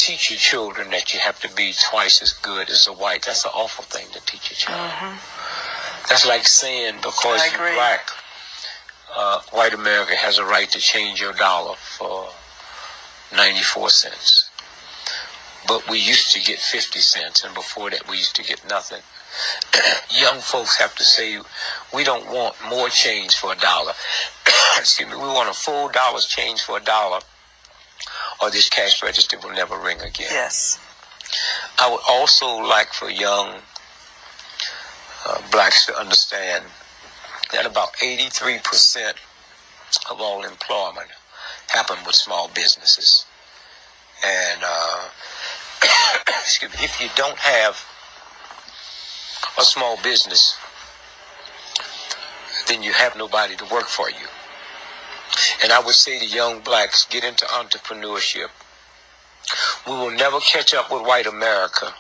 teach your children that you have to be twice as good as a white. That's an awful thing to teach a child. That's like saying because you're black, white America has a right to change your dollar for 94 cents. But we used to get 50 cents, and before that we used to get nothing. Young folks have to say, we don't want more change for $1. Excuse me, we want a full dollar's change for $1, or this cash register will never ring again. Yes. I would also like for young blacks to understand that about 83% of all employment happen with small businesses. And excuse me, if you don't have a small business, then you have nobody to work for you. And I would say to young blacks, get into entrepreneurship. We will never catch up with white America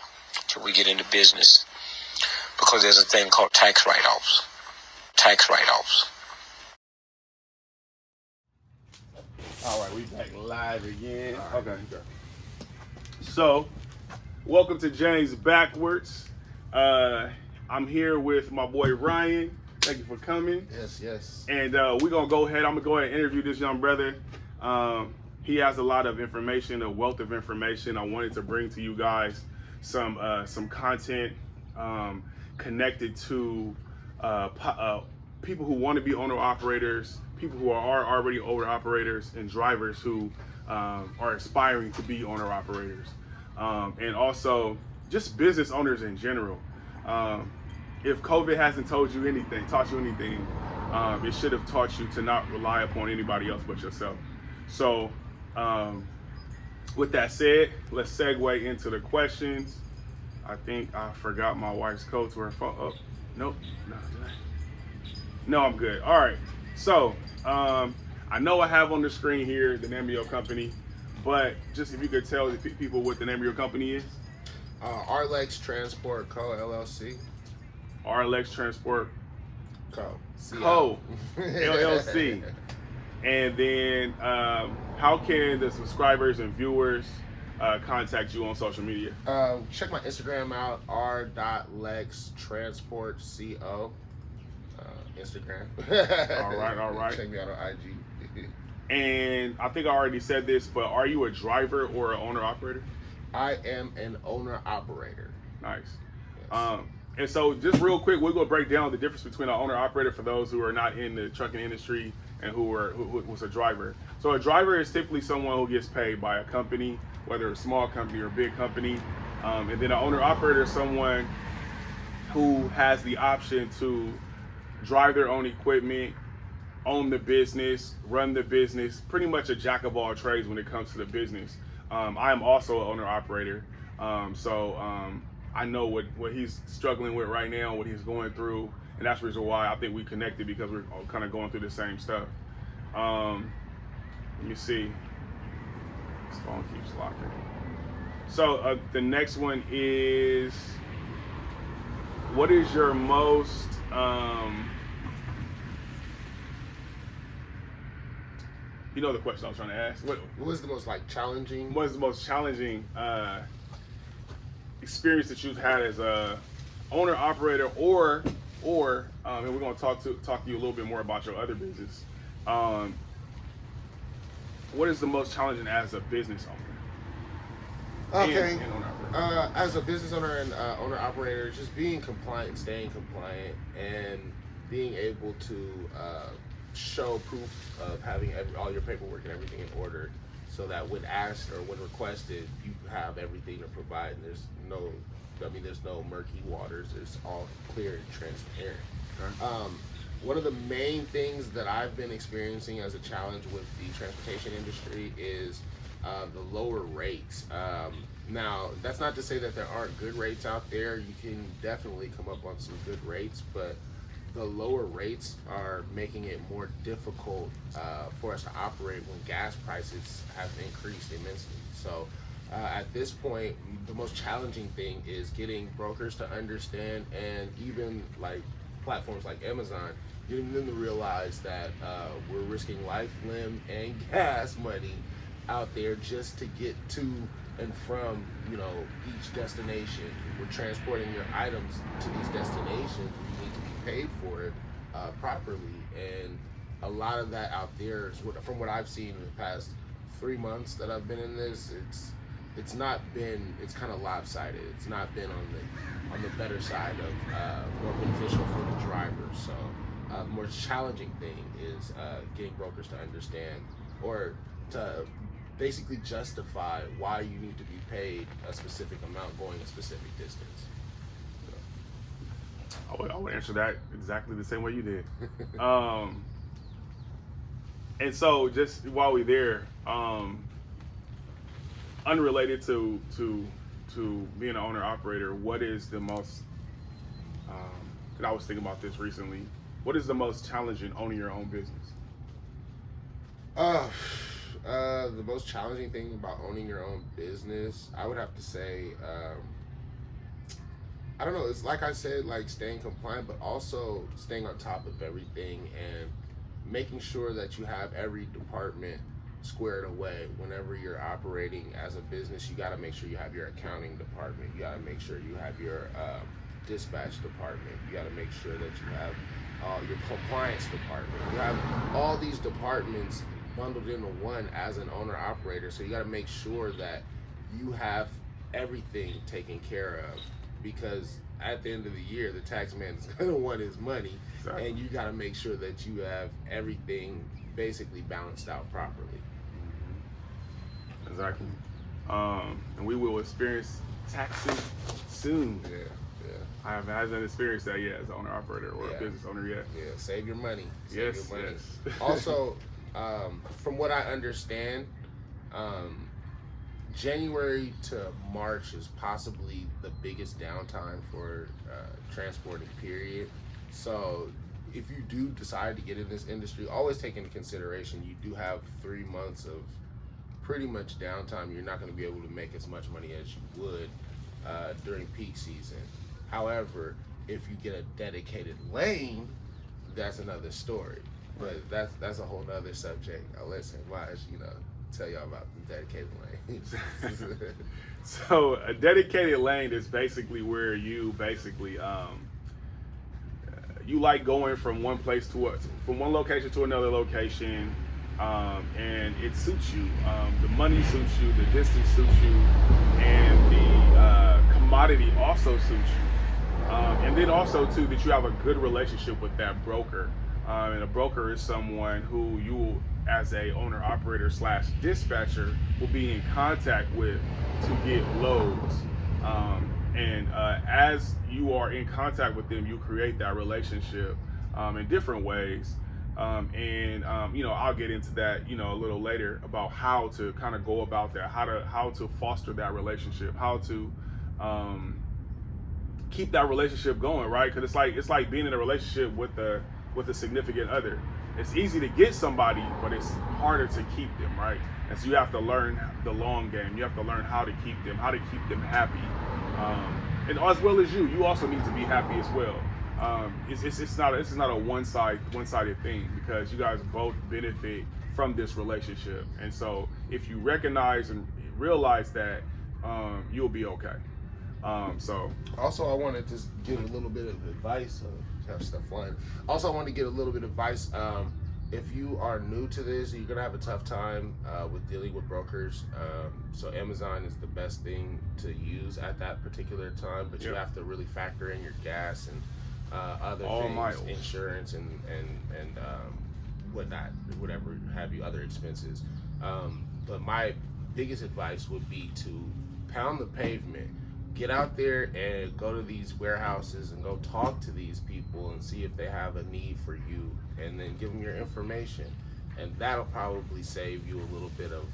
till we get into business, because there's a thing called tax write-offs. Tax write-offs. All right, we back live again. Right. Okay. So, welcome to James Backwards. I'm here with my boy Ryan. Thank you for coming. Yes. And we're going to go ahead. I'm going to go ahead and interview this young brother. He has a lot of information, a wealth of information. I wanted to bring to you guys some content connected to people who want to be owner-operators, people who are already owner-operators, and drivers who are aspiring to be owner-operators. And also just business owners in general. If COVID hasn't taught you anything, it should have taught you to not rely upon anybody else but yourself. So, with that said, let's segue into the questions. I think I forgot my wife's coat to her phone. Oh, nope. No, I'm good. All right. So, I know I have on the screen here the name of your company, but just if you could tell the people what the name of your company is. R.Lextransportco, LLC. R.Lextransportco, LLC. And then how can the subscribers and viewers contact you on social media? Check my Instagram out, R.Lextransportco. Instagram. All right. Check me out on IG. And I think I already said this, but are you a driver or an owner-operator? I am an owner-operator. Nice. Yes. And so just real quick, we're going to break down the difference between an owner-operator for those who are not in the trucking industry and who was a driver. So a driver is typically someone who gets paid by a company, whether a small company or a big company. And then an owner-operator is someone who has the option to drive their own equipment, own the business, run the business, pretty much a jack of all trades when it comes to the business. I am also an owner-operator. So I know what he's struggling with right now, what he's going through, and that's the reason why I think we connected, because we're kind of going through the same stuff. Let me see. This phone keeps locking. So the next one is, what is your most you know the question I was trying to ask? What was the most challenging? What is the most challenging experience that you've had as a owner operator, or and we're going to talk to you a little bit more about your other business. What is the most challenging as a business owner? Okay. And owner-operator? As a business owner and owner operator, just being compliant, staying compliant, and being able to show proof of having all your paperwork and everything in order, so that when asked or when requested, you have everything to provide, and there's no murky waters. It's all clear and transparent. Okay. One of the main things that I've been experiencing as a challenge with the transportation industry is the lower rates. Now, that's not to say that there aren't good rates out there. You can definitely come up on some good rates, but the lower rates are making it more difficult for us to operate when gas prices have increased immensely. So at this point, the most challenging thing is getting brokers to understand, and even platforms like Amazon, getting them to realize that we're risking life, limb, and gas money out there just to get to and from, you know, each destination. We're transporting your items to these destinations. You need to be paid for it properly. And a lot of that out there is from what I've seen in the past 3 months that I've been in this, it's kind of lopsided. It's not been on the better side of more beneficial for the drivers. So the more challenging thing is getting brokers to understand or to basically justify why you need to be paid a specific amount going a specific distance. I would answer that exactly the same way you did. And so just while we're there, unrelated to being an owner operator, what is the most, and I was thinking about this recently, what is the most challenging owning your own business? The most challenging thing about owning your own business, I would have to say, I don't know, it's like I said, like staying compliant, but also staying on top of everything and making sure that you have every department squared away. Whenever you're operating as a business, you got to make sure you have your accounting department. You got to make sure you have your dispatch department. You got to make sure that you have your compliance department. You have all these departments bundled into one as an owner operator. So you got to make sure that you have everything taken care of, because at the end of the year, the tax man is going to want his money. Exactly. And you got to make sure that you have everything basically balanced out properly. Exactly. And we will experience taxes soon. Yeah. I haven't experienced that yet as an owner operator or a business owner yet. Yeah, save your money. Yes. Also, from what I understand, January to March is possibly the biggest downtime for transporting, period. So if you do decide to get in this industry, always take into consideration you do have 3 months of pretty much downtime. You're not going to be able to make as much money as you would during peak season. However, if you get a dedicated lane, that's another story. But that's a whole nother subject. I'll let Samaj, tell y'all about the dedicated lanes. So a dedicated lane is basically where you basically you like going from one place from one location to another location, and it suits you. The money suits you, the distance suits you, and the commodity also suits you. And then also too that you have a good relationship with that broker. And a broker is someone who you, as a owner operator / dispatcher, will be in contact with to get loads. And as you are in contact with them, you create that relationship in different ways. I'll get into that, a little later about how to kind of go about that, how to foster that relationship, how to keep that relationship going, right? Because it's like being in a relationship with a significant other. It's easy to get somebody, but it's harder to keep them, right? And so you have to learn the long game. You have to learn how to keep them happy, and as well as you also need to be happy as well. It's not a one-sided thing, because you guys both benefit from this relationship. And so if you recognize and realize that, you'll be okay. So also, I wanted to give a little bit of advice. Have stuff flying. Also, I want to get a little bit of advice. If you are new to this, you're gonna have a tough time with dealing with brokers. So Amazon is the best thing to use at that particular time, but you have to really factor in your gas and other all things, miles, insurance and whatnot, whatever have you, other expenses. But my biggest advice would be to pound the pavement. Get out there and go to these warehouses and go talk to these people and see if they have a need for you, and then give them your information. And that'll probably save you a little bit of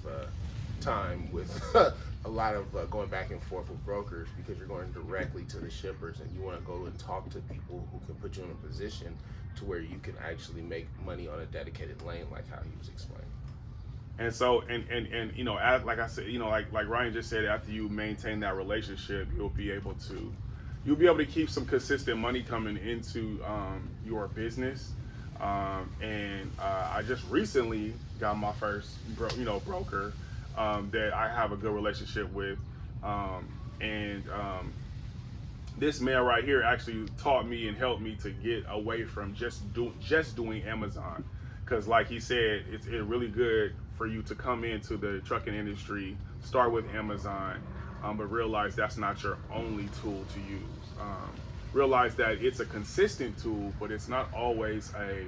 time with a lot of going back and forth with brokers, because you're going directly to the shippers and you want to go and talk to people who can put you in a position to where you can actually make money on a dedicated lane, like how he was explaining. And so, as, like I said, like Ryan just said, after you maintain that relationship, you'll be able to keep some consistent money coming into your business. I just recently got my first, broker. that I have a good relationship with, and this man right here actually taught me and helped me to get away from just doing Amazon, because like he said, it's really good for you to come into the trucking industry, start with Amazon, but realize that's not your only tool to use. Realize that it's a consistent tool, but it's not always a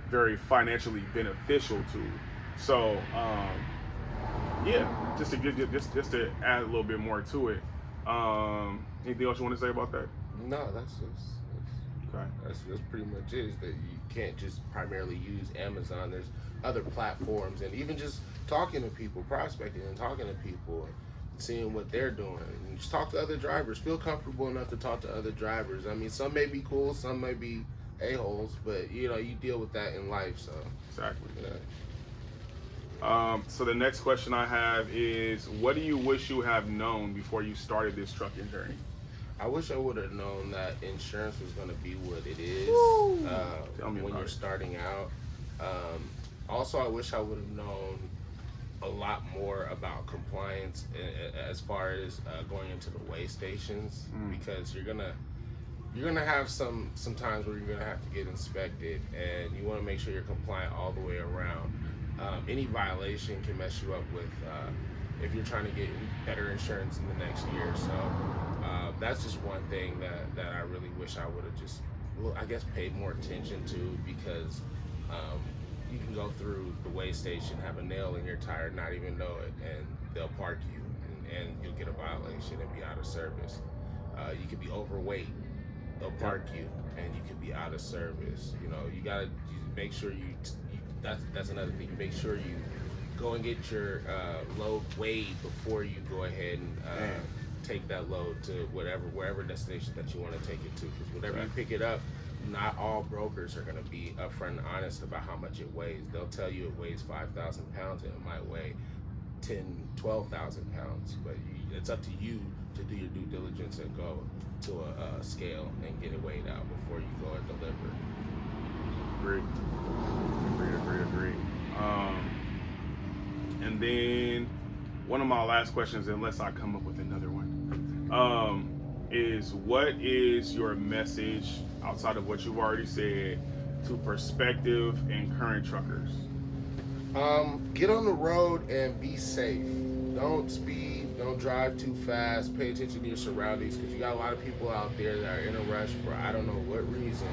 very financially beneficial tool. So yeah, just to add a little bit more to it. Anything else you want to say about that? No, that's Okay. That's pretty much it. Is that you can't just primarily use Amazon. There's other platforms, and even just talking to people, prospecting and talking to people, seeing what they're doing. And just talk to other drivers. Feel comfortable enough to talk to other drivers. I mean, some may be cool, some may be a-holes, but you deal with that in life. So exactly. Yeah. So the next question I have is, what do you wish you have known before you started this trucking journey? I wish I would have known that insurance was going to be what it is when you're starting out. Also, I wish I would have known a lot more about compliance as far as going into the weigh stations, because you're gonna have some times where you're gonna have to get inspected, and you want to make sure you're compliant all the way around. Any violation can mess you up with if you're trying to get better insurance in the next year. So that's just one thing that I really wish I would have just, I guess, paid more attention to, because you can go through the weigh station, have a nail in your tire, not even know it, and they'll park you, and you'll get a violation and be out of service. You could be overweight, they'll park you, and you could be out of service. You gotta make sure that's another thing. Make sure you go and get your load weighed before you go ahead and take that load to wherever destination that you want to take it to. Because whenever you pick it up, not all brokers are going to be upfront and honest about how much it weighs. They'll tell you it weighs 5,000 pounds, and it might weigh 12,000 pounds. But it's up to you to do your due diligence and go to a scale and get it weighed out before you go and deliver. Agree. And then one of my last questions, unless I come up with another one, is what is your message outside of what you've already said to prospective and current truckers? Get on the road and be safe. Don't speed, don't drive too fast, pay attention to your surroundings, because you got a lot of people out there that are in a rush for I don't know what reason.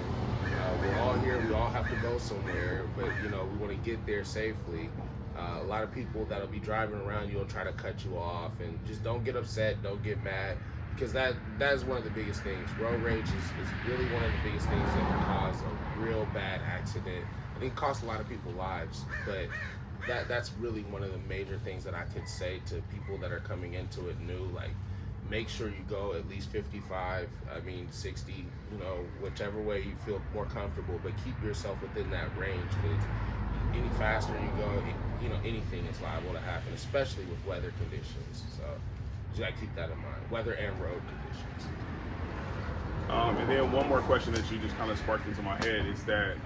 We're all here, we all have to go somewhere, but we want to get there safely. A lot of people that'll be driving around you will try to cut you off, and just don't get upset, don't get mad, because that is one of the biggest things. Road rage is really one of the biggest things that can cause a real bad accident. I think it costs a lot of people lives, but that's really one of the major things that I could say to people that are coming into it new. Like, make sure you go at least 55, 60, whichever way you feel more comfortable, but keep yourself within that range, because any faster you go, anything is liable to happen, especially with weather conditions. So you gotta keep that in mind, weather and road conditions. And then one more question that you just kind of sparked into my head is that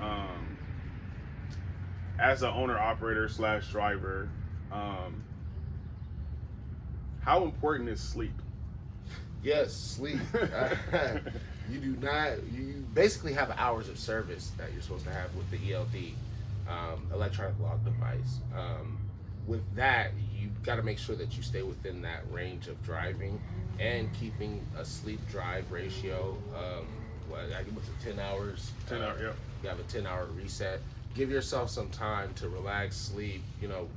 as an owner-operator / driver, how important is sleep? Yes, sleep. You basically have hours of service that you're supposed to have with the ELD, electronic log device. With that, you've got to make sure that you stay within that range of driving and keeping a sleep drive ratio. I think it's 10 hours. 10 hours, yeah. You have a 10-hour reset. Give yourself some time to relax, sleep,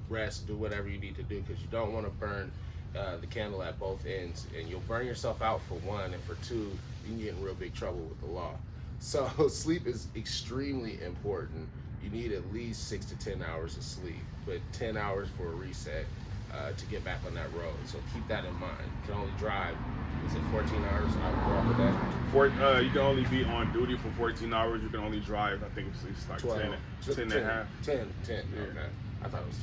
rest, do whatever you need to do, because you don't want to burn the candle at both ends, and you'll burn yourself out for one, and for two, you can get in real big trouble with the law. So sleep is extremely important. You need at least 6 to 10 hours of sleep, but 10 hours for a reset to get back on that road. So keep that in mind. You can only drive, is it 14 hours? I would go off with that. You can only be on duty for 14 hours. You can only drive, I think it's like 12. 10 and a half. 10, yeah. Okay. I thought it was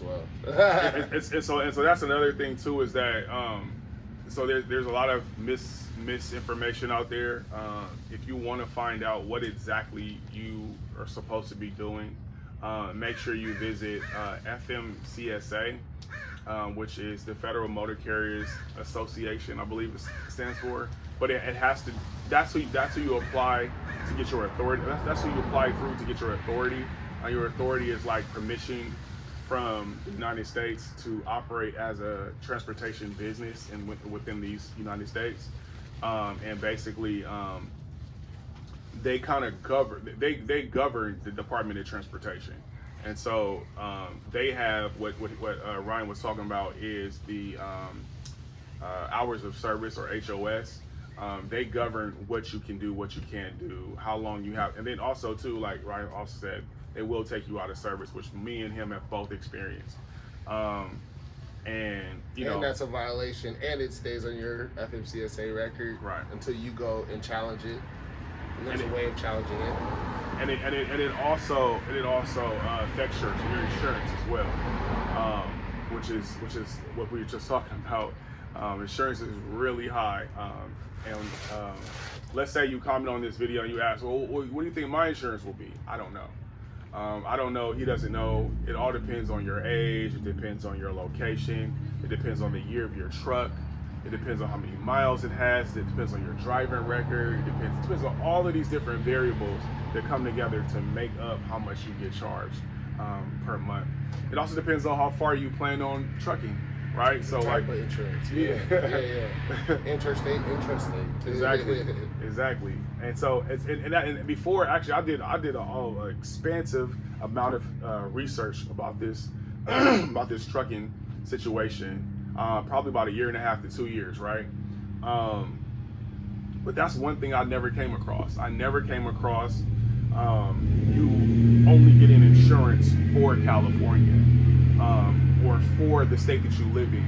12. And so that's another thing too, is that so there's a lot of misinformation out there. If you want to find out what exactly you are supposed to be doing, make sure you visit FMCSA. which is the Federal Motor Carriers Association, I believe it stands for. But it has to. That's who you apply to get your authority. That's who you apply through to get your authority. Your authority is like permission from the United States to operate as a transportation business within these United States, and basically they kind of govern. They govern the Department of Transportation, and so they have what Ryan was talking about is the hours of service, or HOS. They govern what you can do, what you can't do, how long you have, and then also too, like Ryan also said, they will take you out of service, which me and him have both experienced. And that's a violation, and it stays on your FMCSA record until you go and challenge it. And there's a way of challenging it. And it also affects your insurance as well, which is what we were just talking about. Insurance is really high, and let's say you comment on this video and you ask, well, what do you think my insurance will be? I don't know. I don't know. He doesn't know. It all depends on your age. It depends on your location. It depends on the year of your truck. It depends on how many miles it has. It depends on your driving record. It depends on all of these different variables that come together to make up how much you get charged per month. It also depends on how far you plan on trucking, right? So like insurance. Yeah. Interstate. Exactly. And so and before, actually, I did an expansive amount of research about this about this trucking situation, probably about 1.5 to 2 years, right? But that's one thing I never came across. I never came across you only getting insurance for California, or for the state that you live in,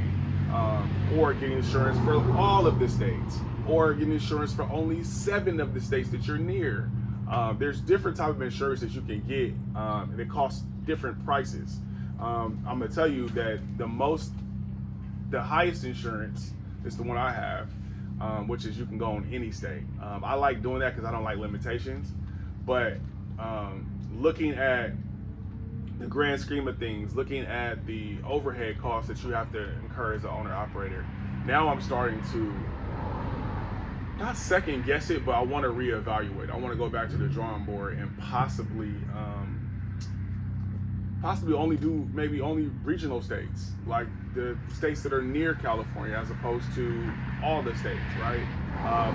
or getting insurance for all of the states, or getting insurance for only 7 of the states that you're near. There's different type of insurance that you can get, and it costs different prices. I'm gonna tell you that the highest insurance is the one I have, which is you can go on any state. I like doing that because I don't like limitations, but looking at the grand scheme of things, looking at the overhead costs that you have to incur as an owner-operator, now I'm starting to not second guess it, but I want to reevaluate. I want to go back to the drawing board and possibly only do only regional states, like the states that are near California, as opposed to all the states, right?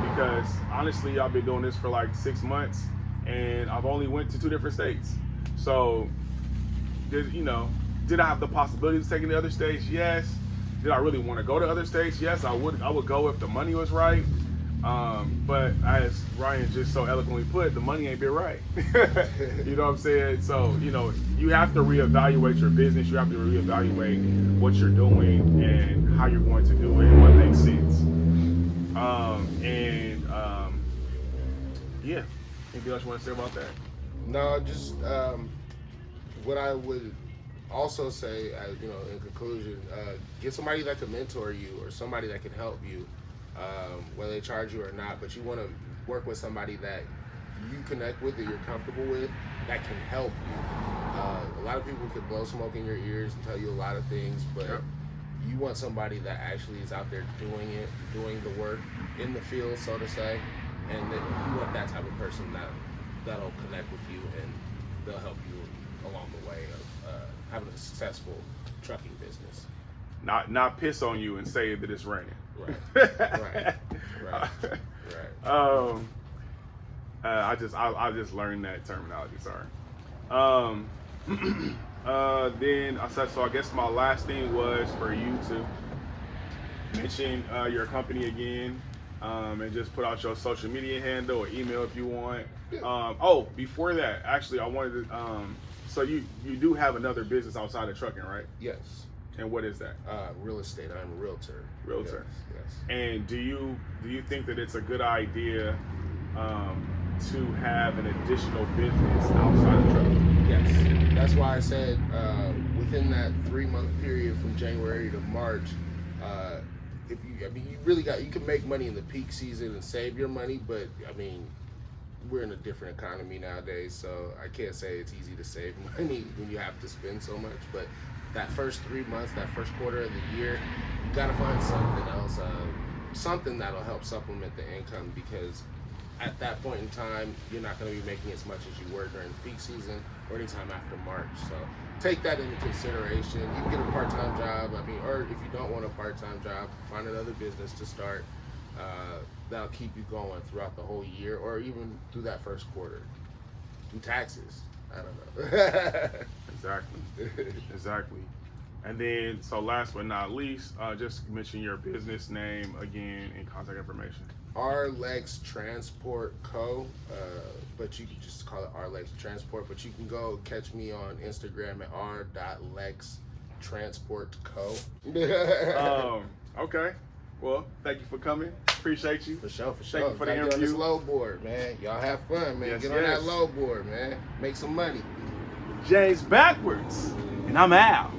Because honestly, I've been doing this for like 6 months, and I've only went to 2 different states. So, did I have the possibility of taking the other states? Yes. Did I really want to go to other states? Yes, I would go if the money was right. But as Ryan just so eloquently put, the money ain't been right. You know what I'm saying? So, you have to reevaluate your business. You have to reevaluate what you're doing and how you're going to do it and what makes sense. Yeah. Anything else you want to say about that? No, just what I would also say, in conclusion, get somebody that can mentor you or somebody that can help you, whether they charge you or not. But you want to work with somebody that you connect with, that you're comfortable with, that can help you. A lot of people could blow smoke in your ears and tell you a lot of things, but you want somebody that actually is out there doing the work in the field, so to say, and that you want that type of person that'll connect with you and they'll help you along the way of having a successful trucking business. Not piss on you and say that it's raining. Right. I just learned that terminology. Sorry. Then I said, so I guess my last thing was for you to mention your company again, and just put out your social media handle or email if you want. Before that, actually, I wanted to. So you do have another business outside of trucking, right? Yes. And what is that? Real estate. I'm a realtor. Realtor. Yes. And do you think that it's a good idea to have an additional business outside of trucking? Yes. That's why I said within that 3-month period from January to March, you can make money in the peak season and save your money, but we're in a different economy nowadays, so I can't say it's easy to save money when you have to spend so much. But that first 3 months, that first quarter of the year, you gotta find something else, something that'll help supplement the income, because at that point in time, you're not going to be making as much as you were during peak season or anytime after March. So take that into consideration. You can get a part-time job, or if you don't want a part-time job, find another business to start that'll keep you going throughout the whole year, or even through that first quarter. Do taxes. I don't know. Exactly. And then, so last but not least, just mention your business name again and contact information. R.Lextransportco, but you can just call it R.Lextransport. But you can go catch me on Instagram at R.Lextransportco. Okay. Well, thank you for coming. Appreciate you. For sure. Thank you for the interview. Get on this low board, man. Y'all have fun, man. Get on that low board, man. Make some money. James backwards, and I'm out.